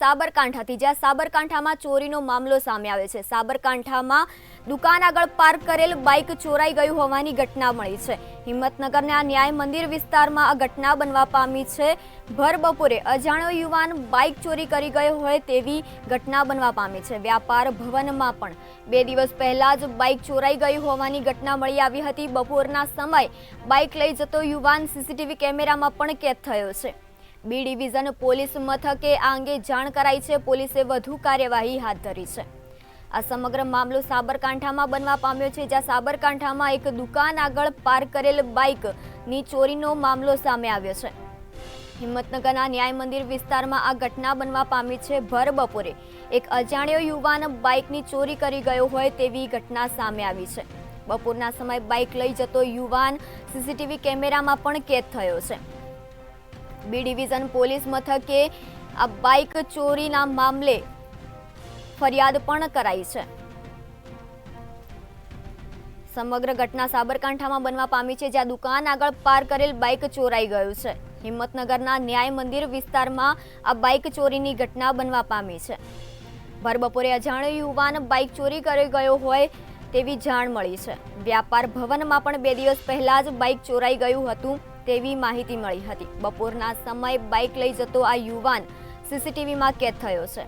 સાબરકાંઠાથી જ્યાં સાબરકાંઠામાં ચોરીનો મામલો સામે આવે છે। સાબરકાંઠામાં દુકાન આગળ પાર્ક કરેલ બાઇક ચોરાઈ ગયું હોવાની ઘટના મળી છે। હિંમતનગરના ન્યાય મંદિર વિસ્તારમાં આ ઘટના બનવા પામી છે। ભર બપોરે અજાણ્યો યુવાન બાઇક ચોરી કરી ગયો હોય તેવી ઘટના બનવા પામી છે। વ્યાપાર ભવનમાં પણ 2 દિવસ પહેલા જ બાઇક ચોરાઈ ગયું હોવાની ઘટના મળી આવી હતી। બપોરના સમયે બાઇક લઈ જતો યુવાન સીસીટીવી કેમેરામાં પણ કેદ થયો છે। બી ડિવિઝન પોલીસ મથકે આ અંગે જાણ કરાઈ છે। પોલીસે વધુ કાર્યવાહી હાથ ધરી છે। આ સમગ્ર મામલો સાબરકાંઠામાં બનવા પામ્યો છે, જ્યાં સાબરકાંઠામાં એક દુકાન આગળ પાર્ક કરેલ બાઇકની ચોરીનો મામલો સામે આવ્યો છે। હિંમતનગરના ન્યાય મંદિર વિસ્તારમાં આ ઘટના બનવા પામી છે। ભર બપોરે એક અજાણ્યો યુવાન બાઇકની ચોરી કરી ગયો હોય તેવી ઘટના સામે આવી છે। બપોરના સમયે બાઇક લઈ જતો યુવાન સીસીટીવી કેમેરામાં પણ કેદ થયો છે। બી ડિવિઝન પોલીસ મથકે આ બાઇક ચોરીના મામલે ફરિયાદ પણ કરાઈ છે। સમગ્ર ઘટના સાબરકાંઠામાં બનવા પામી છે, જ્યાં દુકાન આગળ પાર્ક કરેલ બાઇક ચોરાઈ ગયું છે। હિંમતનગરના ન્યાય મંદિર વિસ્તારમાં આ બાઇક ચોરીની ઘટના બનવા પામી છે। ભર બપોરે અજાણ્યો યુવાન બાઇક ચોરી કરી ગયો હોય તેવી જાણ મળી છે। વ્યાપાર ભવનમાં પણ 2 દિવસ પહેલા જ બાઇક ચોરાઈ ગયું હતું તેવી માહિતી મળી હતી। બપોરના સમયે બાઇક લઈ જતો આ યુવાન સીસીટીવીમાં કેદ થયો છે।